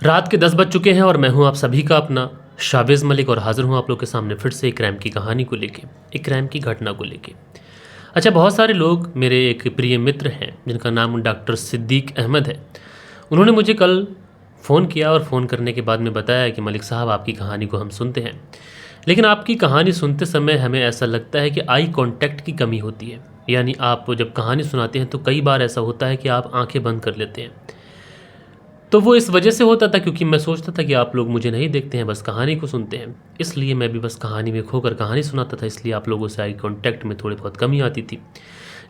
रात के 10 बज चुके हैं और मैं हूं आप सभी का अपना शाबिज़ मलिक और हाज़िर हूं आप लोग के सामने फिर से एक क्राइम की कहानी को लेके, एक क्राइम की घटना को लेके। अच्छा, बहुत सारे लोग मेरे एक प्रिय मित्र हैं जिनका नाम डॉक्टर सिद्दीक अहमद है। उन्होंने मुझे कल फ़ोन किया और फ़ोन करने के बाद में बताया कि मलिक साहब, आपकी कहानी को हम सुनते हैं, लेकिन आपकी कहानी सुनते समय हमें ऐसा लगता है कि आई कांटेक्ट की कमी होती है। यानी आप जब कहानी सुनाते हैं तो कई बार ऐसा होता है कि आप आंखें बंद कर लेते हैं। तो वो इस वजह से होता था क्योंकि मैं सोचता था कि आप लोग मुझे नहीं देखते हैं, बस कहानी को सुनते हैं। इसलिए मैं भी बस कहानी में खोकर कहानी सुनाता था, इसलिए आप लोगों से आई कांटेक्ट में थोड़ी बहुत कमी आती थी।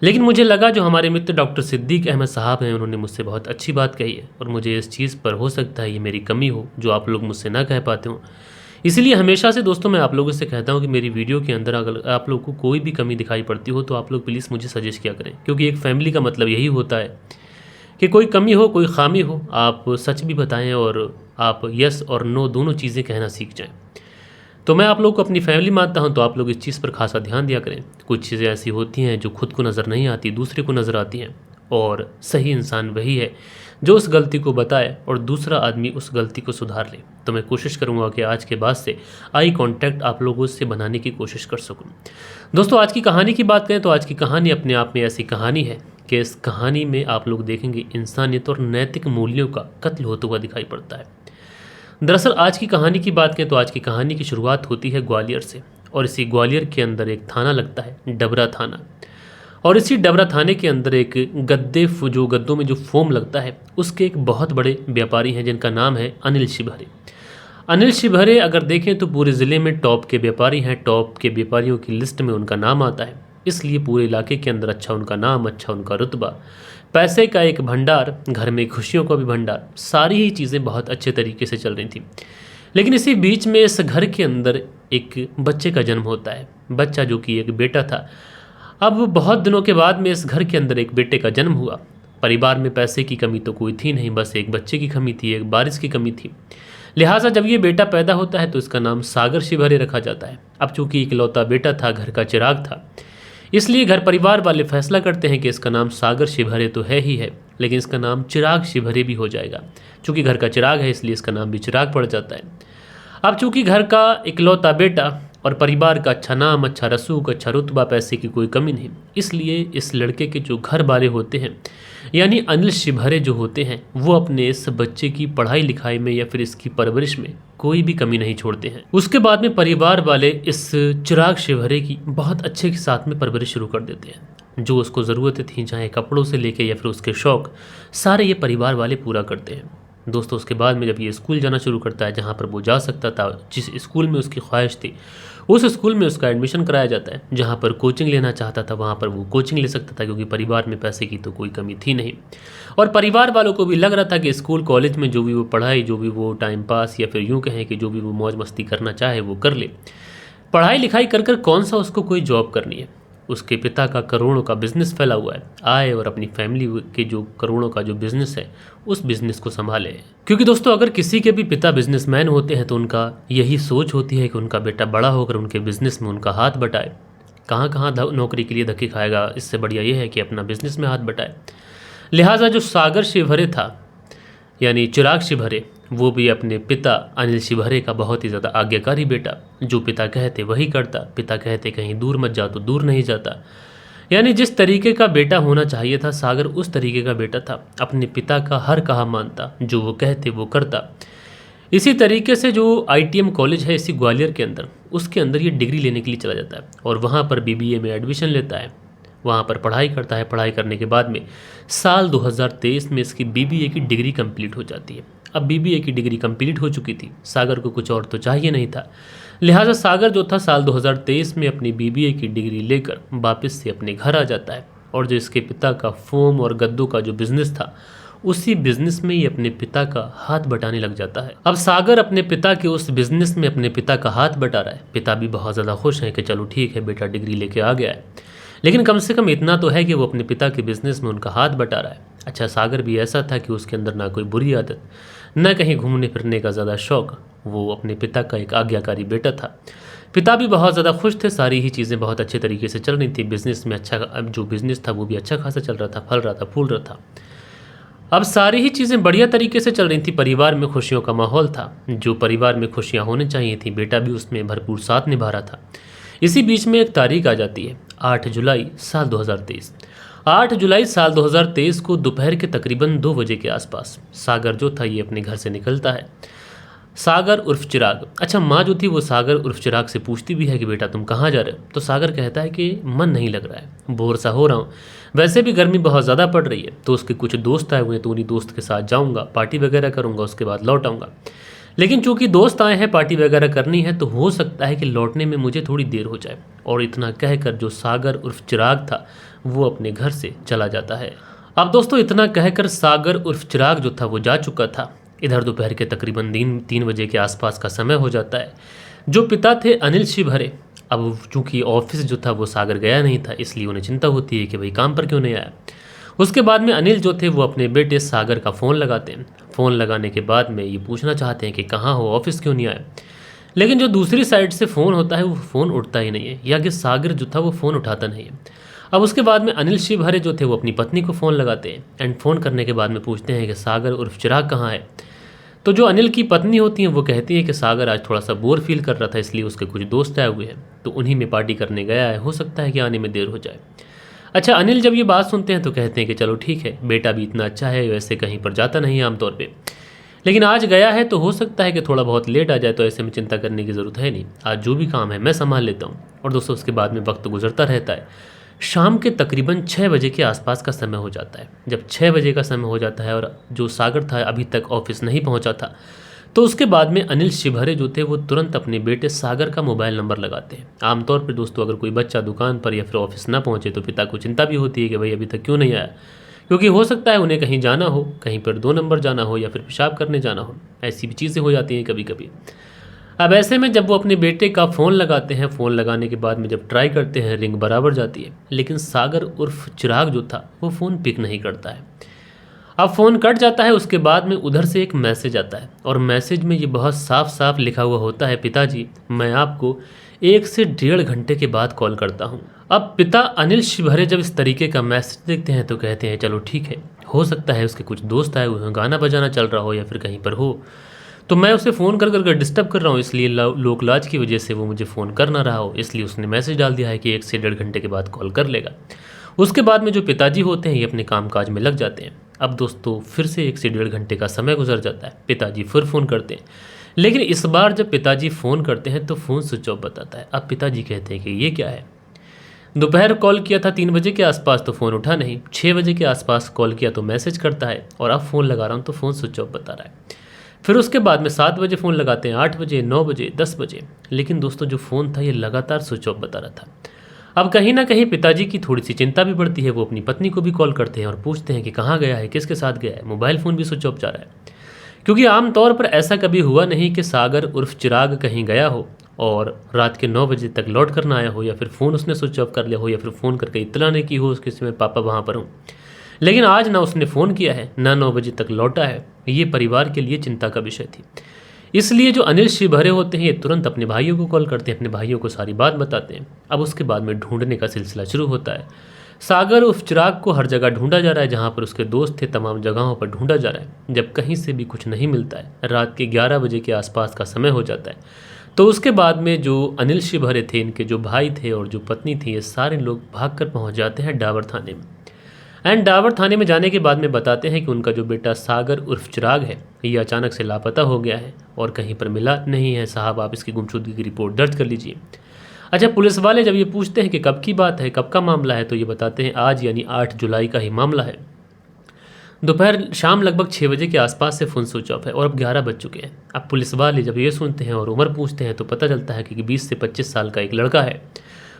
लेकिन मुझे लगा जो हमारे मित्र डॉक्टर सिद्दीक अहमद साहब हैं, उन्होंने मुझसे बहुत अच्छी बात कही है और मुझे इस चीज़ पर हो सकता है ये मेरी कमी हो जो आप लोग मुझसे ना कह पाते हो। इसलिए हमेशा से दोस्तों मैं आप लोगों से कहता हूँ कि मेरी वीडियो के अंदर अगर आप लोग को कोई भी कमी दिखाई पड़ती हो तो आप लोग प्लीज़ मुझे सजेस्ट किया करें, क्योंकि एक फैमिली का मतलब यही होता है कि कोई कमी हो, कोई खामी हो, आप सच भी बताएं और आप यस और नो दोनों चीज़ें कहना सीख जाएं। तो मैं आप लोग को अपनी फैमिली मानता हूं, तो आप लोग इस चीज़ पर खासा ध्यान दिया करें। कुछ चीज़ें ऐसी होती हैं जो खुद को नज़र नहीं आती, दूसरे को नज़र आती हैं, और सही इंसान वही है जो उस गलती को बताए और दूसरा आदमी उस गलती को सुधार ले। तो मैं कोशिश करूंगा कि आज के बाद से आई कांटेक्ट आप लोगों से बनाने की कोशिश कर सकूं। दोस्तों, आज की कहानी की बात करें तो आज की कहानी अपने आप में ऐसी कहानी है कि इस कहानी में आप लोग देखेंगे इंसानियत और नैतिक मूल्यों का कत्ल होता हुआ दिखाई पड़ता है। दरअसल आज की कहानी की बात करें तो आज की कहानी की शुरुआत होती है ग्वालियर से, और इसी ग्वालियर के अंदर एक थाना लगता है, डबरा थाना। और इसी डबरा थाने के अंदर एक जो गद्दों में जो फोम लगता है, उसके एक बहुत बड़े व्यापारी हैं जिनका नाम है अनिल शिवहरे। अनिल शिवहरे अगर देखें तो पूरे ज़िले में टॉप के व्यापारी हैं, टॉप के व्यापारियों की लिस्ट में उनका नाम आता है। इसलिए पूरे इलाके के अंदर अच्छा उनका नाम, अच्छा उनका रुतबा, पैसे का एक भंडार, घर में खुशियों का भी भंडार, सारी ही चीज़ें बहुत अच्छे तरीके से चल रही थी। लेकिन इसी बीच में इस घर के अंदर एक बच्चे का जन्म होता है, बच्चा जो कि एक बेटा था। अब बहुत दिनों के बाद में इस घर के अंदर एक बेटे का जन्म हुआ। परिवार में पैसे की कमी तो कोई थी नहीं, बस एक बच्चे की कमी थी, एक बारिश की कमी थी। लिहाजा जब ये बेटा पैदा होता है तो इसका नाम सागर शिवहरे रखा जाता है। अब चूंकि इकलौता बेटा था, घर का चिराग था, इसलिए घर परिवार वाले फैसला करते हैं कि इसका नाम सागर शिवहरे तो है ही है, लेकिन इसका नाम चिराग शिवहरे भी हो जाएगा। चूंकि घर का चिराग है इसलिए इसका नाम भी चिराग पड़ जाता है। अब चूंकि घर का इकलौता बेटा और परिवार का अच्छा नाम, अच्छा रसूख, अच्छा रुतबा, पैसे की कोई कमी नहीं, इसलिए इस लड़के के जो घर वाले होते हैं यानी अनिल शिवहरे जो होते हैं, वो अपने इस बच्चे की पढ़ाई लिखाई में या फिर इसकी परवरिश में कोई भी कमी नहीं छोड़ते हैं। उसके बाद में परिवार वाले इस चिराग शिवहरे की बहुत अच्छे के साथ में परवरिश शुरू कर देते हैं। जो उसको ज़रूरतें थी, चाहे कपड़ों से लेके या फिर उसके शौक़, सारे ये परिवार वाले पूरा करते हैं। दोस्तों, उसके बाद में जब ये स्कूल जाना शुरू करता है, जहाँ पर वो जा सकता था, जिस स्कूल में उसकी ख्वाहिश थी, उस स्कूल में उसका एडमिशन कराया जाता है। जहाँ पर कोचिंग लेना चाहता था वहाँ पर वो कोचिंग ले सकता था, क्योंकि परिवार में पैसे की तो कोई कमी थी नहीं। और परिवार वालों को भी लग रहा था कि स्कूल कॉलेज में जो भी वो पढ़ाई, जो भी वो टाइम पास, या फिर यूँ कहें कि जो भी वो मौज मस्ती करना चाहे वो कर ले। पढ़ाई लिखाई कर कर कौन सा उसको कोई जॉब करनी है। उसके पिता का करोड़ों का बिजनेस फैला हुआ है, आए और अपनी फैमिली के जो करोड़ों का जो बिजनेस है उस बिजनेस को संभाले। क्योंकि दोस्तों, अगर किसी के भी पिता बिजनेसमैन होते हैं तो उनका यही सोच होती है कि उनका बेटा बड़ा होकर उनके बिजनेस में उनका हाथ बटाए। कहाँ कहाँ नौकरी के लिए धक्के खाएगा, इससे बढ़िया ये है कि अपना बिजनेस में हाथ बटाए। लिहाजा जो सागर शिवहरे था यानी चिराग शिवहरे, वो भी अपने पिता अनिल शिवहरे का बहुत ही ज़्यादा आज्ञाकारी बेटा, जो पिता कहते वही करता। पिता कहते कहीं दूर मत जा तो दूर नहीं जाता। यानी जिस तरीके का बेटा होना चाहिए था सागर, उस तरीके का बेटा था। अपने पिता का हर कहा मानता, जो वो कहते वो करता। इसी तरीके से जो ITM कॉलेज है इसी ग्वालियर के अंदर, उसके अंदर ये डिग्री लेने के लिए चला जाता है और वहाँ पर BBA में एडमिशन लेता है। वहाँ पर पढ़ाई करता है। पढ़ाई करने के बाद में साल 2023 में इसकी BBA की डिग्री कंप्लीट हो जाती है। अब BBA की डिग्री कंप्लीट हो चुकी थी, सागर को कुछ और तो चाहिए नहीं था। लिहाजा सागर जो था साल 2023 में अपनी BBA की डिग्री लेकर वापस से अपने घर आ जाता है, और जो इसके पिता का फोम और गद्दों का जो बिजनेस था, उसी बिजनेस में ही अपने पिता का हाथ बटाने लग जाता है। अब सागर अपने पिता के उस बिजनेस में अपने पिता का हाथ बटा रहा है। पिता भी बहुत ज़्यादा खुश हैं कि चलो ठीक है, बेटा डिग्री लेके आ गया है, लेकिन कम से कम इतना तो है कि वो अपने पिता के बिजनेस में उनका हाथ बटा रहा है। अच्छा, सागर भी ऐसा था कि उसके अंदर ना कोई बुरी आदत, न कहीं घूमने फिरने का ज़्यादा शौक़। वो अपने पिता का एक आज्ञाकारी बेटा था। पिता भी बहुत ज़्यादा खुश थे, सारी ही चीज़ें बहुत अच्छे तरीके से चल रही थी। बिज़नेस में अच्छा, अब जो बिज़नेस था वो भी अच्छा खासा चल रहा था, फल रहा था, फूल रहा था। अब सारी ही चीज़ें बढ़िया तरीके से चल रही थी, परिवार में खुशियों का माहौल था, जो परिवार में खुशियाँ होनी चाहिए थी, बेटा भी उसमें भरपूर साथ निभा रहा था। इसी बीच में एक तारीख आ जाती है, 8 जुलाई साल 2023। 8 जुलाई साल 2023 को दोपहर के तकरीबन 2 बजे के आसपास सागर जो था ये अपने घर से निकलता है। सागर उर्फ चिराग, अच्छा माँ जो थी वो सागर उर्फ चिराग से पूछती भी है कि बेटा तुम कहाँ जा रहे हो, तो सागर कहता है कि मन नहीं लग रहा है, बोर सा हो रहा हूँ, वैसे भी गर्मी बहुत ज़्यादा पड़ रही है, तो उसके कुछ दोस्त आए हुए हैं तो उन्हीं दोस्त के साथ जाऊँगा, पार्टी वगैरह करूँगा, उसके बाद लौट आऊँगा। लेकिन चूंकि दोस्त आए हैं, पार्टी वगैरह करनी है, तो हो सकता है कि लौटने में मुझे थोड़ी देर हो जाए। और इतना कहकर जो सागर उर्फ चिराग था वो अपने घर से चला जाता है। अब दोस्तों इतना कहकर सागर उर्फ चिराग जो था वो जा चुका था। इधर दोपहर के तकरीबन 3 बजे के आसपास का समय हो जाता है। जो पिता थे अनिल शिवहरे, अब चूंकि ऑफिस जो था वो सागर गया नहीं था, इसलिए उन्हें चिंता होती है कि भाई काम पर क्यों नहीं आया। उसके बाद में अनिल जो थे वो अपने बेटे सागर का फ़ोन लगाते हैं। फ़ोन लगाने के बाद में ये पूछना चाहते हैं कि कहाँ हो, ऑफिस क्यों नहीं आया। लेकिन जो दूसरी साइड से फ़ोन होता है वो फ़ोन उठता ही नहीं है, या कि सागर जो था वो फ़ोन उठाता नहीं है। अब उसके बाद में अनिल शिवहरे जो थे वो अपनी पत्नी को फ़ोन लगाते हैं एंड फ़ोन करने के बाद में पूछते हैं कि सागर उर्फ चिराग कहाँ है। तो जो अनिल की पत्नी होती हैं वो कहती है कि सागर आज थोड़ा सा बोर फील कर रहा था, इसलिए उसके कुछ दोस्त आए हुए हैं, तो उन्हीं में पार्टी करने गया है, हो सकता है कि आने में देर हो जाए। अच्छा, अनिल जब ये बात सुनते हैं तो कहते हैं कि चलो ठीक है, बेटा भी इतना अच्छा है, वैसे कहीं पर जाता नहीं है आमतौर पे, लेकिन आज गया है तो हो सकता है कि थोड़ा बहुत लेट आ जाए, तो ऐसे में चिंता करने की ज़रूरत है नहीं, आज जो भी काम है मैं संभाल लेता हूँ। और दोस्तों उसके बाद में वक्त गुजरता रहता है। शाम के तकरीबन 6 बजे के आसपास का समय हो जाता है। जब 6 बजे का समय हो जाता है और जो सागर था अभी तक ऑफिस नहीं पहुंचा था, तो उसके बाद में अनिल शिवहरे जो थे वो तुरंत अपने बेटे सागर का मोबाइल नंबर लगाते हैं। आमतौर पर दोस्तों अगर कोई बच्चा दुकान पर या फिर ऑफिस ना पहुंचे तो पिता को चिंता भी होती है कि भाई अभी तक क्यों नहीं आया, क्योंकि हो सकता है उन्हें कहीं जाना हो, कहीं पर 2 नंबर जाना हो या फिर पेशाब करने जाना हो, ऐसी भी चीज़ें हो जाती हैं कभी कभी। अब ऐसे में जब वो अपने बेटे का फ़ोन लगाते हैं, फ़ोन लगाने के बाद में जब ट्राई करते हैं, रिंग बराबर जाती है, लेकिन सागर उर्फ चिराग जो था वो फ़ोन पिक नहीं करता है। अब फ़ोन कट जाता है। उसके बाद में उधर से एक मैसेज आता है और मैसेज में ये बहुत साफ साफ लिखा हुआ होता है, पिताजी मैं आपको 1 से 1.5 घंटे के बाद कॉल करता हूँ। अब पिता अनिल शिवहरे जब इस तरीके का मैसेज देखते हैं तो कहते हैं चलो ठीक है, हो सकता है उसके कुछ दोस्त आए हुए हों, गाना बजाना चल रहा हो या फिर कहीं पर हो, तो मैं उसे फ़ोन कर कर डिस्टर्ब कर रहा हूँ, इसलिए लोक लाज की वजह से वो मुझे फ़ोन कर ना रहा हो, इसलिए उसने मैसेज डाल दिया है कि 1 से 1.5 घंटे के बाद कॉल कर लेगा। उसके बाद में जो पिताजी होते हैं ये अपने काम काज में लग जाते हैं। अब दोस्तों फिर से 1 से 1.5 घंटे का समय गुजर जाता है। पिताजी फिर फ़ोन करते हैं, लेकिन इस बार जब पिताजी फ़ोन करते हैं तो फ़ोन स्विच ऑफ बताता है। अब पिताजी कहते हैं कि ये क्या है, दोपहर कॉल किया था 3 बजे के आसपास तो फ़ोन उठा नहीं, 6 बजे के आसपास कॉल किया तो मैसेज करता है, और अब फ़ोन लगा रहा हूँ तो फ़ोन स्विच ऑफ बता रहा है। फिर उसके बाद में 7 बजे फ़ोन लगाते हैं, 8 बजे, 9 बजे, 10 बजे, लेकिन दोस्तों जो फ़ोन था ये लगातार स्विच ऑफ बता रहा था। अब कहीं ना कहीं पिताजी की थोड़ी सी चिंता भी बढ़ती है। वो अपनी पत्नी को भी कॉल करते हैं और पूछते हैं कि कहाँ गया है, किसके साथ गया है, मोबाइल फ़ोन भी स्विच ऑफ जा रहा है। क्योंकि आमतौर पर ऐसा कभी हुआ नहीं कि सागर उर्फ चिराग कहीं गया हो और रात के 9 बजे तक लौट कर ना आया हो, या फिर फ़ोन उसने स्विच ऑफ कर लिया हो, या फिर फ़ोन करके इतला नहीं की हो उसके समय पापा वहाँ पर हूँ। लेकिन आज ना उसने फ़ोन किया है, ना 9 बजे तक लौटा है। ये परिवार के लिए चिंता का विषय थी। इसलिए जो अनिल शिवहरे होते हैं ये तुरंत अपने भाइयों को कॉल करते हैं, अपने भाइयों को सारी बात बताते हैं। अब उसके बाद में ढूंढने का सिलसिला शुरू होता है। सागर उर्फ चिराग को हर जगह ढूंढा जा रहा है, जहाँ पर उसके दोस्त थे तमाम जगहों पर ढूंढा जा रहा है। जब कहीं से भी कुछ नहीं मिलता है, रात के 11 बजे के आसपास का समय हो जाता है, तो उसके बाद में जो अनिल शिवहरे थे, इनके जो भाई थे और जो पत्नी थी, ये सारे लोग भागकर पहुंच जाते हैं डाबर थाने में। एंड डाबर थाने में जाने के बाद में बताते हैं कि उनका जो बेटा सागर उर्फ चिराग है ये अचानक से लापता हो गया है और कहीं पर मिला नहीं है, साहब आप इसकी गुमशुदगी की रिपोर्ट दर्ज कर लीजिए। अच्छा, पुलिस वाले जब ये पूछते हैं कि कब की बात है, कब का मामला है, तो ये बताते हैं आज यानी 8 जुलाई का ही मामला है। दोपहर शाम लगभग 6 बजे के आसपास से फ़ोन स्विच ऑफ है और अब 11 बज चुके हैं। अब पुलिस वाले जब ये सुनते हैं और उम्र पूछते हैं तो पता चलता है कि 20 से 25 साल का एक लड़का है।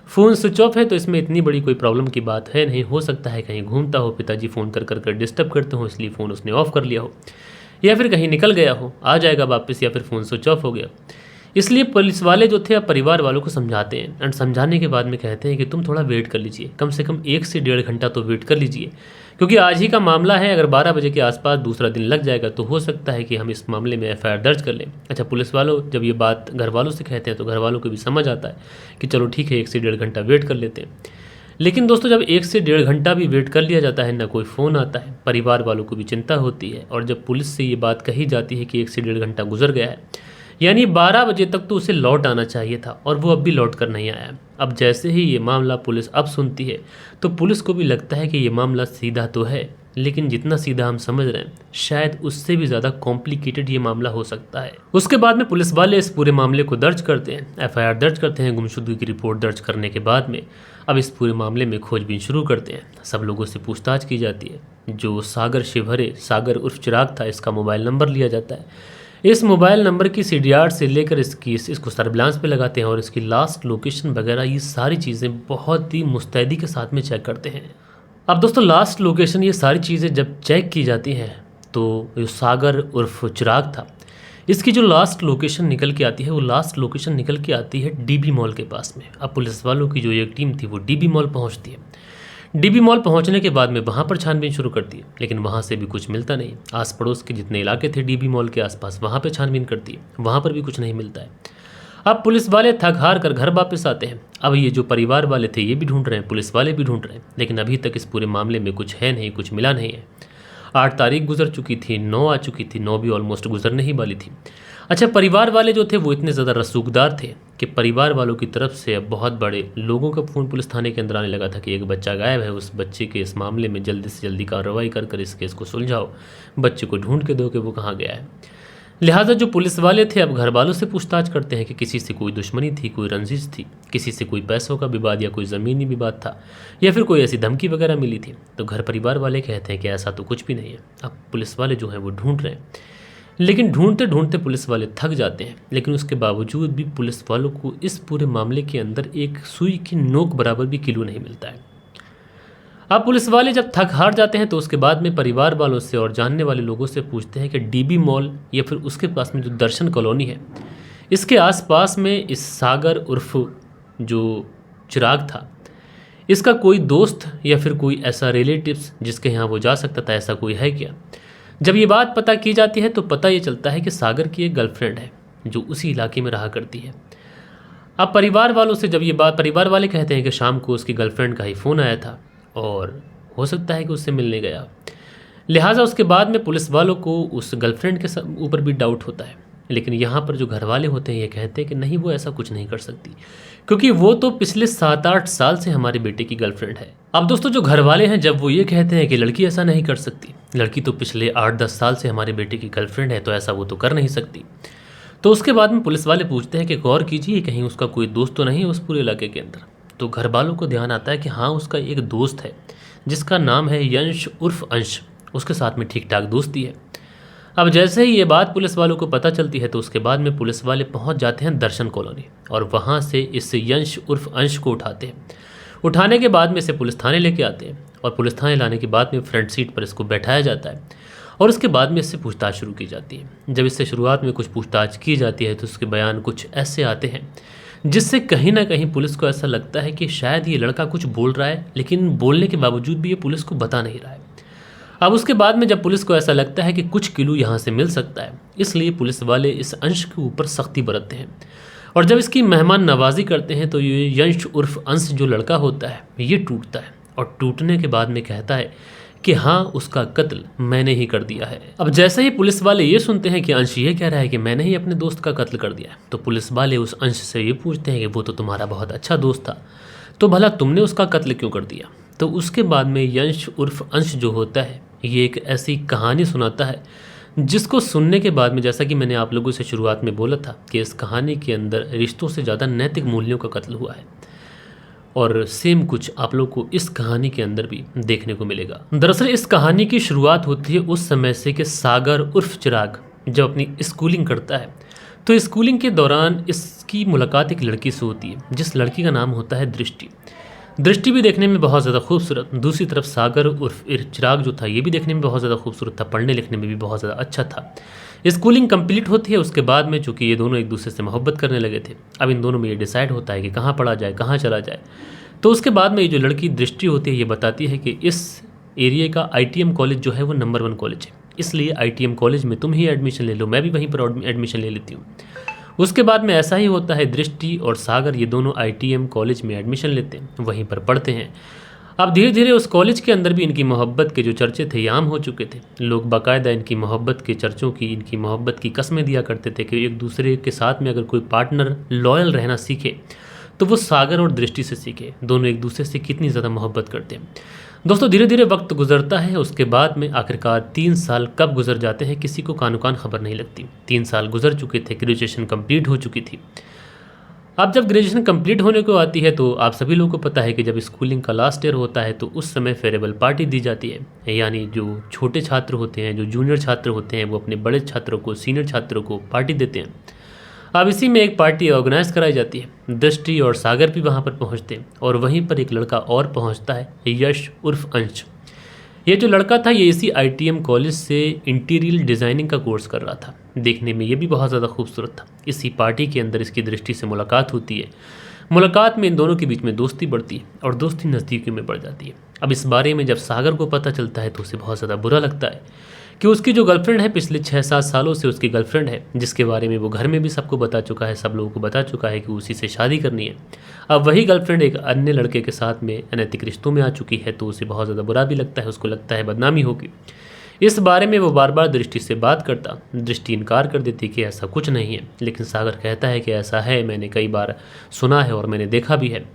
फ़ोन स्विच ऑफ है तो इसमें इतनी बड़ी कोई प्रॉब्लम की बात है नहीं, हो सकता है कहीं घूमता हो, पिताजी फ़ोन कर कर डिस्टर्ब करते हो इसलिए फ़ोन उसने ऑफ़ कर लिया हो, या फिर कहीं निकल गया हो, आ जाएगा वापस, या फिर फ़ोन स्विच ऑफ हो गया। इसलिए पुलिस वाले जो थे अब परिवार वालों को समझाते हैं एंड समझाने के बाद में कहते हैं कि तुम थोड़ा वेट कर लीजिए, कम से कम 1 से 1.5 घंटा तो वेट कर लीजिए, क्योंकि आज ही का मामला है। अगर 12 बजे के आसपास दूसरा दिन लग जाएगा तो हो सकता है कि हम इस मामले में FIR दर्ज कर लें। अच्छा, पुलिस वालों जब ये बात घर वालों से कहते हैं तो घर वालों को भी समझ आता है कि चलो ठीक है 1 से 1.5 घंटा वेट कर लेते हैं। लेकिन दोस्तों जब 1 से 1.5 घंटा भी वेट कर लिया जाता है, ना कोई फ़ोन आता है, परिवार वालों को भी चिंता होती है। और जब पुलिस से ये बात कही जाती है कि 1 से 1.5 घंटा गुजर गया है, यानी 12 बजे तक तो उसे लौट आना चाहिए था और वो अब भी लौट कर नहीं आया। अब जैसे ही ये मामला पुलिस अब सुनती है तो पुलिस को भी लगता है कि ये मामला सीधा तो है, लेकिन जितना सीधा हम समझ रहे हैं शायद उससे भी ज़्यादा कॉम्प्लिकेटेड ये मामला हो सकता है। उसके बाद में पुलिस वाले इस पूरे मामले को दर्ज करते हैं, एफआईआर दर्ज करते हैं। गुमशुदगी की रिपोर्ट दर्ज करने के बाद में अब इस पूरे मामले में खोजबीन शुरू करते हैं। सब लोगों से पूछताछ की जाती है। जो सागर शिवहरे, सागर उर्फ चिराग था, इसका मोबाइल नंबर लिया जाता है। इस मोबाइल नंबर की सीडीआर से लेकर इसको सर्विलांस पे लगाते हैं और इसकी लास्ट लोकेशन वगैरह ये सारी चीज़ें बहुत ही मुस्तैदी के साथ में चेक करते हैं। अब दोस्तों लास्ट लोकेशन, ये सारी चीज़ें जब चेक की जाती हैं तो जो सागर उर्फ चिराग था, इसकी जो लास्ट लोकेशन निकल के आती है, वो लास्ट लोकेशन निकल के आती है डीबी मॉल के पास में। अब पुलिस वालों की जो एक टीम थी वो डीबी मॉल पहुंचती है। डीबी मॉल पहुंचने के बाद में वहाँ पर छानबीन शुरू करती है, लेकिन वहाँ से भी कुछ मिलता नहीं। आस पड़ोस के जितने इलाके थे डीबी मॉल के आसपास, वहाँ पे छानबीन करती है, वहाँ पर भी कुछ नहीं मिलता है। अब पुलिस वाले थक हार कर घर वापस आते हैं। अब ये जो परिवार वाले थे ये भी ढूंढ रहे हैं, पुलिस वाले भी ढूंढ रहे हैं, लेकिन अभी तक इस पूरे मामले में कुछ है नहीं, कुछ मिला नहीं है। 8 तारीख गुजर चुकी थी, 9 आ चुकी थी, 9 भी ऑलमोस्ट गुजरने ही वाली थी। अच्छा, परिवार वाले जो थे वो इतने ज़्यादा रसूखदार थे कि परिवार वालों की तरफ से अब बहुत बड़े लोगों का फ़ोन पुलिस थाने के अंदर आने लगा था कि एक बच्चा गायब है, उस बच्चे के इस मामले में जल्दी से जल्दी कार्रवाई कर इस केस को सुलझाओ, बच्चे को ढूंढ के दो कि वो कहाँ गया है। लिहाजा जो पुलिस वाले थे अब घर वालों से पूछताछ करते हैं कि किसी से कोई दुश्मनी थी, कोई रंजिश थी, किसी से कोई पैसों का विवाद या कोई ज़मीनी विवाद था, या फिर कोई ऐसी धमकी वगैरह मिली थी। तो घर परिवार वाले कहते हैं कि ऐसा तो कुछ भी नहीं है। अब पुलिस वाले जो हैं वो ढूंढ रहे हैं, लेकिन ढूंढते ढूंढते पुलिस वाले थक जाते हैं। लेकिन उसके बावजूद भी पुलिस वालों को इस पूरे मामले के अंदर एक सुई की नोक बराबर भी किलू नहीं मिलता है। अब पुलिस वाले जब थक हार जाते हैं तो उसके बाद में परिवार वालों से और जानने वाले लोगों से पूछते हैं कि डीबी मॉल या फिर उसके पास में जो दर्शन कॉलोनी है, इसके आसपास में इस सागर उर्फ जो चिराग था, इसका कोई दोस्त या फिर कोई ऐसा रिलेटिव्स जिसके यहाँ वो जा सकता था, ऐसा कोई है क्या। जब ये बात पता की जाती है तो पता ये चलता है कि सागर की एक गर्लफ्रेंड है जो उसी इलाके में रहा करती है। अब परिवार वालों से जब ये बात, परिवार वाले कहते हैं कि शाम को उसकी गर्लफ्रेंड का ही फ़ोन आया था और हो सकता है कि उससे मिलने गया। लिहाजा उसके बाद में पुलिस वालों को उस गर्लफ्रेंड के ऊपर भी डाउट होता है। लेकिन यहाँ पर जो घर वाले होते हैं ये कहते हैं कि नहीं, वो ऐसा कुछ नहीं कर सकती, क्योंकि वो तो पिछले 7-8 साल से हमारे बेटे की गर्लफ्रेंड है। अब दोस्तों जो घर वाले हैं जब वो ये कहते हैं कि लड़की ऐसा नहीं कर सकती, लड़की तो पिछले 8-10 साल से हमारे बेटे की गर्लफ्रेंड है, तो ऐसा वो तो कर नहीं सकती। तो उसके बाद में पुलिस वाले पूछते हैं कि गौर कीजिए कहीं उसका कोई दोस्त तो नहीं है उस पूरे इलाके के अंदर। तो घर वालों को ध्यान आता है कि हाँ, उसका एक दोस्त है जिसका नाम है यंश उर्फ अंश, उसके साथ में ठीक ठाक दोस्ती है। अब जैसे ही ये बात पुलिस वालों को पता चलती है तो उसके बाद में पुलिस वाले पहुंच जाते हैं दर्शन कॉलोनी और वहां से इस यंश उर्फ अंश को उठाते हैं। उठाने के बाद में इसे पुलिस थाने लेके आते हैं और पुलिस थाने लाने के बाद में फ्रंट सीट पर इसको बैठाया जाता है और उसके बाद में इससे पूछताछ शुरू की जाती है। जब इससे शुरुआत में कुछ पूछताछ की जाती है तो उसके बयान कुछ ऐसे आते हैं जिससे कहीं ना कहीं पुलिस को ऐसा लगता है कि शायद ये लड़का कुछ बोल रहा है, लेकिन बोलने के बावजूद भी ये पुलिस को बता नहीं रहा है। अब उसके बाद में जब पुलिस को ऐसा लगता है कि कुछ किलू यहाँ से मिल सकता है, इसलिए पुलिस वाले इस अंश के ऊपर सख्ती बरतते हैं और जब इसकी मेहमान नवाजी करते हैं तो ये यंश उर्फ अंश जो लड़का होता है ये टूटता है और टूटने के बाद में कहता है कि हाँ, उसका कत्ल मैंने ही कर दिया है। अब जैसे ही पुलिस वाले ये सुनते हैं कि अंश ये कह रहा है कि मैंने ही अपने दोस्त का कत्ल कर दिया है, तो पुलिस वाले उस अंश से ये पूछते हैं कि वो तो तुम्हारा बहुत अच्छा दोस्त था, तो भला तुमने उसका कत्ल क्यों कर दिया। तो उसके बाद में यंश उर्फ अंश जो होता है ये एक ऐसी कहानी सुनाता है जिसको सुनने के बाद में, जैसा कि मैंने आप लोगों से शुरुआत में बोला था कि इस कहानी के अंदर रिश्तों से ज़्यादा नैतिक मूल्यों का कत्ल हुआ है और सेम कुछ आप लोग को इस कहानी के अंदर भी देखने को मिलेगा। दरअसल इस कहानी की शुरुआत होती है उस समय से कि सागर उर्फ चिराग जब अपनी स्कूलिंग करता है तो स्कूलिंग के दौरान इसकी मुलाकात एक लड़की से होती है जिस लड़की का नाम होता है दृष्टि। दृष्टि भी देखने में बहुत ज़्यादा खूबसूरत, दूसरी तरफ सागर उर्फ चिराग जो था ये भी देखने में बहुत ज़्यादा खूबसूरत था, पढ़ने लिखने में भी बहुत ज़्यादा अच्छा था। स्कूलिंग कंप्लीट होती है, उसके बाद में चूँकि ये दोनों एक दूसरे से मोहब्बत करने लगे थे, अब इन दोनों में ये डिसाइड होता है कि कहाँ पढ़ा जाए, कहाँ चला जाए। तो उसके बाद में ये जो लड़की दृष्टि होती है ये बताती है कि इस एरिया का ITM कॉलेज जो है वो नंबर 1 कॉलेज है, इसलिए ITM कॉलेज में तुम ही एडमिशन ले लो, मैं भी वहीं पर एडमिशन ले लेती हूँ। उसके बाद में ऐसा ही होता है, दृष्टि और सागर ये दोनों आईटीएम कॉलेज में एडमिशन लेते हैं, वहीं पर पढ़ते हैं। अब धीरे धीरे उस कॉलेज के अंदर भी इनकी मोहब्बत के जो चर्चे थे ये आम हो चुके थे। लोग बाकायदा इनकी मोहब्बत के चर्चों की, इनकी मोहब्बत की कस्में दिया करते थे कि एक दूसरे के साथ में अगर कोई पार्टनर लॉयल रहना सीखे तो वो सागर और दृष्टि से सीखे। दोनों एक दूसरे से कितनी ज़्यादा मोहब्बत करते हैं। दोस्तों धीरे धीरे वक्त गुजरता है, उसके बाद में आखिरकार 3 साल कब गुजर जाते हैं किसी को कान खबर नहीं लगती। 3 साल गुजर चुके थे, ग्रेजुएशन कंप्लीट हो चुकी थी। अब जब ग्रेजुएशन कंप्लीट होने को आती है तो आप सभी लोगों को पता है कि जब स्कूलिंग का लास्ट ईयर होता है तो उस समय फेयरवेल पार्टी दी जाती है, यानी जो छोटे छात्र होते हैं, जो जूनियर छात्र होते हैं, वो अपने बड़े छात्रों को, सीनियर छात्रों को पार्टी देते हैं। अब इसी में एक पार्टी ऑर्गेनाइज कराई जाती है। दृष्टि और सागर भी वहाँ पर पहुँचते हैं और वहीं पर एक लड़का और पहुँचता है, यश उर्फ अंश। ये जो लड़का था ये इसी आईटीएम कॉलेज से इंटीरियर डिज़ाइनिंग का कोर्स कर रहा था। देखने में ये भी बहुत ज़्यादा खूबसूरत था। इसी पार्टी के अंदर इसकी दृष्टि से मुलाकात होती है। मुलाकात में इन दोनों के बीच में दोस्ती बढ़ती है और दोस्ती नज़दीकियों में बढ़ जाती है। अब इस बारे में जब सागर को पता चलता है तो उसे बहुत ज़्यादा बुरा लगता है कि उसकी जो गर्लफ्रेंड है, पिछले 6-7 सालों से उसकी गर्लफ्रेंड है, जिसके बारे में वो घर में भी सबको बता चुका है, सब लोगों को बता चुका है कि उसी से शादी करनी है। अब वही गर्लफ्रेंड एक अन्य लड़के के साथ में अनैतिक रिश्तों में आ चुकी है तो उसे बहुत ज़्यादा बुरा भी लगता है। उसको लगता है बदनामी होगी। इस बारे में वो बार बार दृष्टि से बात करता, दृष्टि इनकार कर देती कि ऐसा कुछ नहीं है, लेकिन सागर कहता है कि ऐसा है, मैंने कई बार सुना है और मैंने देखा भी है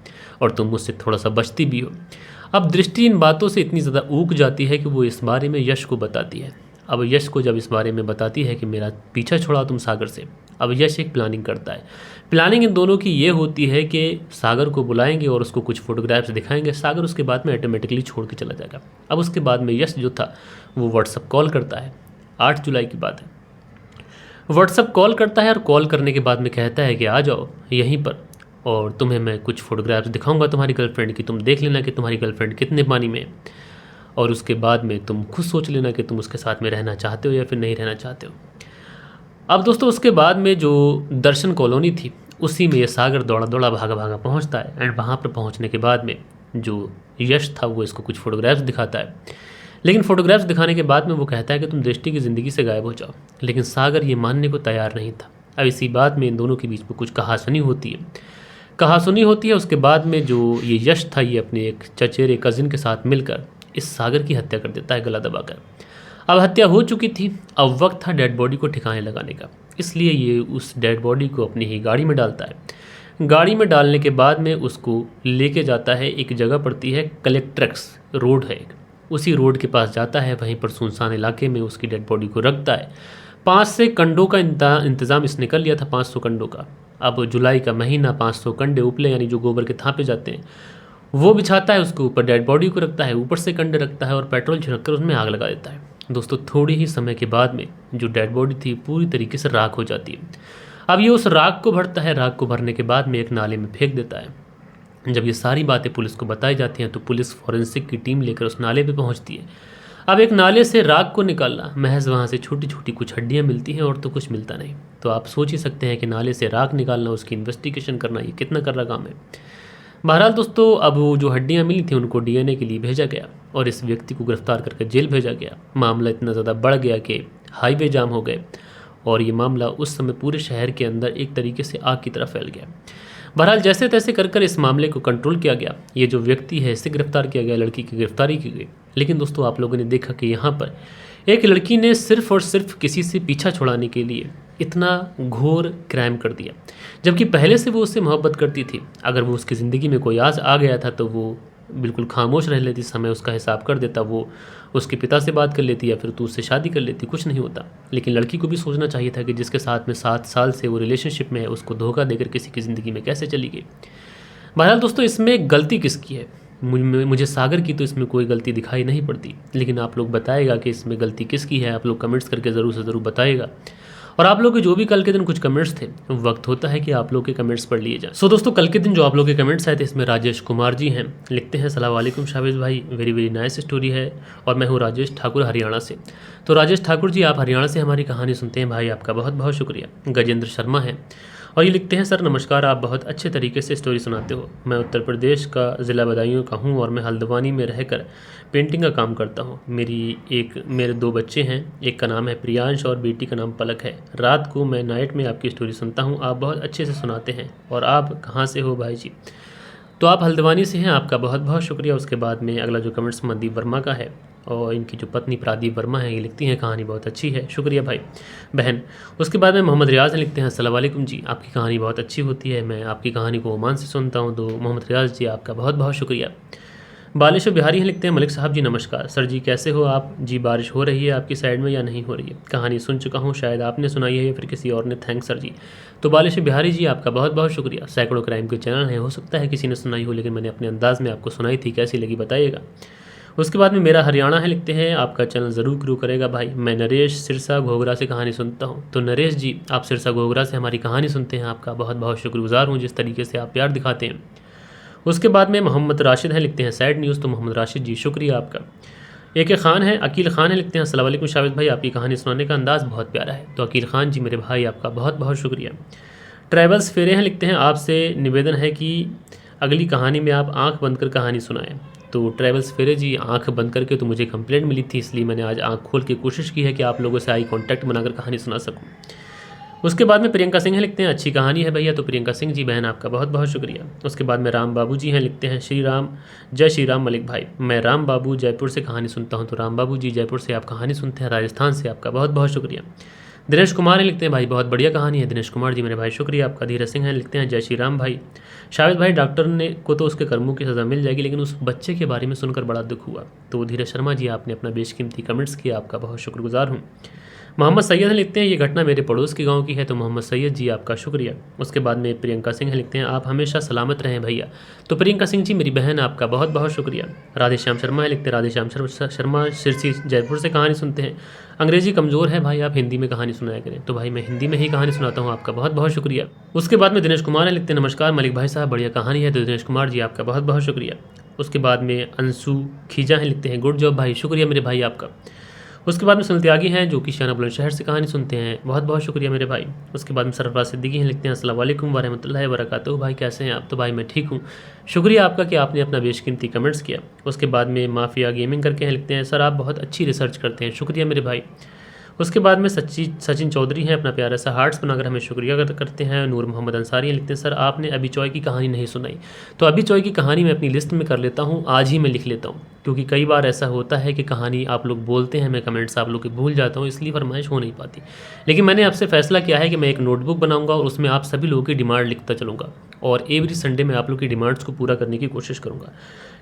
और तुम मुझसे थोड़ा सा बचती भी हो। अब दृष्टि इन बातों से इतनी ज़्यादा ऊब जाती है कि वो इस बारे में यश को बताती है। अब यश को जब इस बारे में बताती है कि मेरा पीछा छोड़ा तुम सागर से, अब यश एक प्लानिंग करता है। प्लानिंग इन दोनों की ये होती है कि सागर को बुलाएंगे और उसको कुछ फोटोग्राफ्स दिखाएंगे। सागर उसके बाद में ऑटोमेटिकली छोड़ के चला जाएगा। अब उसके बाद में यश जो था वो व्हाट्सअप कॉल करता है। 8 जुलाई की बात है। व्हाट्सअप कॉल करता है और कॉल करने के बाद में कहता है कि आ जाओ यहीं पर और तुम्हें मैं कुछ फ़ोटोग्राफ्स दिखाऊंगा तुम्हारी गर्लफ्रेंड की, तुम देख लेना कि तुम्हारी गर्लफ्रेंड कितने पानी में है और उसके बाद में तुम खुद सोच लेना कि तुम उसके साथ में रहना चाहते हो या फिर नहीं रहना चाहते हो। अब दोस्तों उसके बाद में जो दर्शन कॉलोनी थी उसी में ये सागर दौड़ा दौड़ा भागा भागा पहुंचता है एंड वहाँ पर पहुंचने के बाद में जो यश था वो इसको कुछ फ़ोटोग्राफ्स दिखाता है। लेकिन फ़ोटोग्राफ्स दिखाने के बाद में वो कहता है कि तुम दृष्टि की ज़िंदगी से गायब हो जाओ, लेकिन सागर ये मानने को तैयार नहीं था। अब इसी बात में इन दोनों के बीच में कुछ कहासुनी होती है। उसके बाद में जो ये यश था ये अपने एक चचेरे कज़िन के साथ मिलकर इस सागर की हत्या कर देता है गला दबाकर। अब हत्या हो चुकी थी, अब वक्त था डेड बॉडी को ठिकाने लगाने का, इसलिए ये उस डेड बॉडी को अपनी ही गाड़ी में डालता है। गाड़ी में डालने के बाद में उसको लेके जाता है, एक जगह पड़ती है कलेक्ट्रेक्स रोड है एक, उसी रोड के पास जाता है, वहीं पर सुनसान इलाके में उसकी डेड बॉडी को रखता है। 5 से कंडों का इंतज़ाम इसने कर लिया था, 500 कंडों का। अब जुलाई का महीना, 500 कंडे उपले यानी जो गोबर के थापे जाते हैं वो बिछाता है, उसके ऊपर डेड बॉडी को रखता है, ऊपर से कंडे रखता है और पेट्रोल छिड़क कर उसमें आग लगा देता है। दोस्तों थोड़ी ही समय के बाद में जो डेड बॉडी थी पूरी तरीके से राख हो जाती है। अब ये उस राख को भरता है, राख को भरने के बाद में एक नाले में फेंक देता है। जब ये सारी बातें पुलिस को बताई जाती हैं तो पुलिस फॉरेंसिक की टीम लेकर उस नाले पे पहुंचती है। अब एक नाले से राख को निकालना, महज वहाँ से छोटी छोटी कुछ हड्डियाँ मिलती हैं और तो कुछ मिलता नहीं। तो आप सोच ही सकते हैं कि नाले से राख निकालना, उसकी इन्वेस्टिगेशन करना ये कितना कर रहा काम है। बहरहाल दोस्तों अब वो जो हड्डियाँ मिली थी उनको डीएनए के लिए भेजा गया और इस व्यक्ति को गिरफ्तार करके जेल भेजा गया। मामला इतना ज़्यादा बढ़ गया कि हाईवे जाम हो गए और ये मामला उस समय पूरे शहर के अंदर एक तरीके से आग की तरह फैल गया। बहरहाल जैसे तैसे कर कर इस मामले को कंट्रोल किया गया। ये जो व्यक्ति है इसे गिरफ्तार किया गया, लड़की की गिरफ्तारी की गई। लेकिन दोस्तों आप लोगों ने देखा कि यहाँ पर एक लड़की ने सिर्फ और सिर्फ किसी से पीछा छुड़ाने के लिए इतना घोर क्राइम कर दिया, जबकि पहले से वो उससे मोहब्बत करती थी। अगर वो उसकी ज़िंदगी में कोई आज आ गया था तो वो बिल्कुल खामोश रह लेती, समय उसका हिसाब कर देता, वो उसके पिता से बात कर लेती या फिर तो उससे शादी कर लेती, कुछ नहीं होता। लेकिन लड़की को भी सोचना चाहिए था कि जिसके साथ में 7 साल से वो रिलेशनशिप में है उसको धोखा देकर किसी की ज़िंदगी में कैसे चली गई। बहरहाल दोस्तों इसमें गलती किसकी है? मुझे सागर की तो इसमें कोई गलती दिखाई नहीं पड़ती, लेकिन आप लोग बताएगा कि इसमें गलती किसकी है। आप लोग कमेंट्स करके ज़रूर से ज़रूर बताएगा। और आप लोग के जो भी कल के दिन कुछ कमेंट्स थे, वक्त होता है कि आप लोग के कमेंट्स पढ़ लिए जाए। सो दोस्तों कल के दिन जो आप लोग के कमेंट्स आए थे इसमें राजेश कुमार जी हैं, लिखते हैं सलाम वालेकुम शाबिज भाई, वेरी वेरी नाइस स्टोरी है और मैं हूँ राजेश ठाकुर हरियाणा से। तो राजेश ठाकुर जी आप हरियाणा से हमारी कहानी सुनते हैं भाई, आपका बहुत बहुत शुक्रिया। गजेंद्र शर्मा है और ये लिखते हैं, सर नमस्कार, आप बहुत अच्छे तरीके से स्टोरी सुनाते हो। मैं उत्तर प्रदेश का ज़िला बदायूं का हूँ और मैं हल्द्वानी में रहकर पेंटिंग का काम करता हूँ। मेरे 2 बच्चे हैं, एक का नाम है प्रियांश और बेटी का नाम पलक है। रात को मैं नाइट में आपकी स्टोरी सुनता हूँ, आप बहुत अच्छे से सुनाते हैं। और आप कहाँ से हो भाई जी? तो आप हल्द्वानी से हैं, आपका बहुत बहुत शुक्रिया। उसके बाद में अगला जो कमेंट्स मनदीप वर्मा का है और इनकी जो पत्नी प्रादीप वर्मा है, ये लिखती हैं कहानी बहुत अच्छी है, शुक्रिया भाई बहन। उसके बाद में मोहम्मद रियाज लिखते हैं, अस्सलाम वालेकुम जी, आपकी कहानी बहुत अच्छी होती है, मैं आपकी कहानी को ओमान से सुनता हूँ। तो मोहम्मद रियाज जी आपका बहुत बहुत शुक्रिया। बालिश बिहारी हैं, लिखते हैं, मलिक साहब जी नमस्कार, सर जी कैसे हो आप जी? बारिश हो रही है आपकी साइड में या नहीं हो रही है? कहानी सुन चुका हूँ, शायद आपने सुनाई है या फिर किसी और ने। थैंक्स सर जी। तो बालिश बिहारी जी आपका बहुत बहुत शुक्रिया। सैकड़ों क्राइम के चैनल हैं, हो सकता है किसी ने सुनाई हो, लेकिन मैंने अपने अंदाज़ में आपको सुनाई थी, कैसी लगी बताइएगा। उसके बाद में मेरा हरियाणा है, लिखते हैं, आपका चैनल ज़रूर ग्रो करेगा भाई। मैं नरेश सिरसा घोघरा से कहानी सुनता हूँ। तो नरेश जी आप सिरसा घोघरा से हमारी कहानी सुनते हैं, आपका बहुत बहुत शुक्रगुजार हूँ जिस तरीके से आप प्यार दिखाते हैं। उसके बाद में मोहम्मद राशिद हैं, लिखते हैं, सैड न्यूज़। तो मोहम्मद राशिद जी शुक्रिया आपका। एक खान है, अकील खान है, लिखते हैं, अस्सलाम वालेकुम शाहिद भाई, आपकी कहानी सुनाने का अंदाज़ बहुत प्यारा है। तो अकील खान जी मेरे भाई आपका बहुत बहुत शुक्रिया। ट्रैवल्स फेरे हैं, लिखते हैं, आपसे निवेदन है कि अगली कहानी में आप आंख बंद कर कहानी सुनाएं। तो ट्रैवल्स फेरे जी आंख बंद करके तो मुझे कंप्लेंट मिली थी, इसलिए मैंने आज आंख खोल के कोशिश की है कि आप लोगों से आई कांटेक्ट बनाकर कहानी सुना सकूं। उसके बाद में प्रियंका सिंह हैं, लिखते हैं, अच्छी कहानी है भैया। तो प्रियंका सिंह जी बहन आपका बहुत बहुत शुक्रिया। उसके बाद में राम बाबू जी हैं, लिखते हैं, श्री राम जय श्री राम मलिक भाई, मैं राम बाबू जयपुर से कहानी सुनता हूं। तो राम बाबू जी जयपुर से आप कहानी सुनते हैं, राजस्थान से, आपका बहुत बहुत शुक्रिया। दिनेश कुमार हैं, लिखते हैं, भाई बहुत बढ़िया कहानी है। दिनेश कुमार जी मेरे भाई शुक्रिया आपका। धीरज सिंह हैं, लिखते हैं, जय श्री राम भाई। शाहिद भाई डॉक्टर ने को तो उसके कर्मों की सज़ा मिल जाएगी, लेकिन उस बच्चे के बारे में सुनकर बड़ा दुख हुआ। तो धीरज शर्मा जी आपने अपना बेशकीमती कमेंट्स किया, आपका बहुत शुक्रगुजार हूँ। मोहम्मद सैयद हैं, लिखते हैं, ये घटना मेरे पड़ोस के गांव की है। तो मोहम्मद सैयद जी आपका शुक्रिया। उसके बाद में प्रियंका सिंह हैं, लिखते हैं, आप हमेशा सलामत रहें भैया। तो प्रियंका सिंह जी मेरी बहन आपका बहुत बहुत शुक्रिया। राधेश्याम शर्मा है, लिखते हैं, राधेश्याम शर्मा सिरसी जयपुर से कहानी सुनते हैं। अंग्रेजी कमज़ोर है भाई, आप हिंदी में कहानी सुनाया करें। तो भाई मैं हिंदी में ही कहानी सुनाता हूँ, आपका बहुत बहुत शुक्रिया। उसके बाद में दिनेश कुमार हैं, लिखते हैं, नमस्कार मलिक भाई साहब, बढ़िया कहानी है। तो दिनेश कुमार जी आपका बहुत बहुत शुक्रिया। उसके बाद में अंशु खीजा हैं, लिखते हैं, गुड जॉब भाई, शुक्रिया मेरे भाई आपका। उसके बाद में सुनील त्यागी हैं, जो कि शाना बुलंदशहर से कहानी सुनते हैं, बहुत बहुत शुक्रिया मेरे भाई। उसके बाद में सरफराज सिद्दीकी हैं, लिखते हैं, अस्सलाम वालेकुम वरहमतुल्लाहि वबरकातुहू, भाई कैसे हैं आप? तो भाई मैं ठीक हूँ, शुक्रिया आपका कि आपने अपना बेशकीमती कमेंट्स किया। उसके बाद में माफिया गेमिंग करके हैं, लिखते हैं, सर आप बहुत अच्छी रिसर्च करते हैं, शुक्रिया मेरे भाई। उसके बाद में सचिन चौधरी हैं, अपना प्यारा सा हार्ट्स बनाकर हमें शुक्रिया करते हैं। नूर मोहम्मद अंसारी हैं, लिखते हैं, सर आपने अभी चॉय की कहानी नहीं सुनाई। तो अभी चॉय की कहानी मैं अपनी लिस्ट में कर लेता हूँ, आज ही मैं लिख लेता हूँ, क्योंकि कई बार ऐसा होता है कि कहानी आप लोग बोलते हैं, मैं कमेंट्स आप लोग के भूल जाता हूँ, इसलिए फरमाइश हो नहीं पाती। लेकिन मैंने आपसे फैसला किया है कि मैं एक नोटबुक बनाऊंगा और उसमें आप सभी लोगों की डिमांड लिखता चलूँगा और एवरी संडे में आप लोग की डिमांड्स को पूरा करने की कोशिश करूँगा।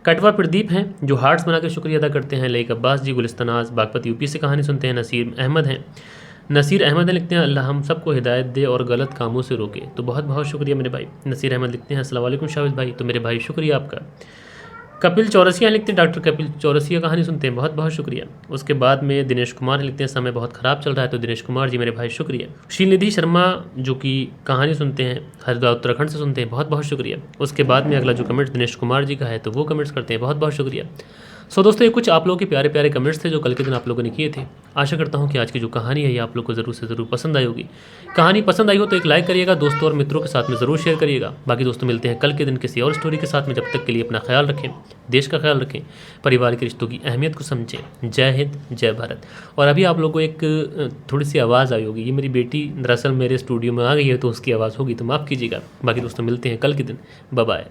कटवा प्रदीप हैं, जो हार्ट्स बना के शुक्रिया अदा करते हैं। लेक अब्बास जी गुलिस्तानाज बागपत यूपी से कहानी सुनते हैं। नसीर अहमद हैं, लिखते हैं, अल्लाह हम सबको हिदायत दे और गलत कामों से रोके। तो बहुत बहुत शुक्रिया मेरे भाई। नसीर अहमद लिखते हैं, अस्सलाम वालेकुम शाहिद भाई। तो मेरे भाई शुक्रिया आपका। कपिल चौरसिया लिखते हैं, डॉक्टर कपिल चौरसिया कहानी सुनते हैं, बहुत बहुत शुक्रिया। उसके बाद में दिनेश कुमार लिखते हैं, समय बहुत ख़राब चल रहा है। तो दिनेश कुमार जी मेरे भाई शुक्रिया। शीलनिधि शर्मा जो कि कहानी सुनते हैं, हरिद्वार उत्तराखंड से सुनते हैं, बहुत बहुत शुक्रिया। उसके बाद में अगला जो कमेंट दिनेश कुमार जी का है, तो वो कमेंट्स करते हैं, बहुत बहुत शुक्रिया। सो दोस्तों, ये कुछ आप लोगों के प्यारे प्यारे कमेंट्स थे जो कल के दिन आप लोगों ने किए थे। आशा करता हूँ कि आज की जो कहानी है ये आप लोग को ज़रूर से ज़रूर पसंद आई होगी। कहानी पसंद आई हो तो एक लाइक करिएगा, दोस्तों और मित्रों के साथ में ज़रूर शेयर करिएगा। बाकी दोस्तों मिलते हैं कल के दिन किसी और स्टोरी के साथ में। जब तक के लिए अपना ख्याल रखें, देश का ख्याल रखें, परिवार के रिश्तों की अहमियत को समझें। जय हिंद, जय भारत। और अभी आप लोगों को एक थोड़ी सी आवाज़ आई होगी, ये मेरी बेटी दरअसल मेरे स्टूडियो में आ गई है, तो उसकी आवाज़ होगी, तो माफ़ कीजिएगा। बाकी दोस्तों मिलते हैं कल के दिन, बाय बाय।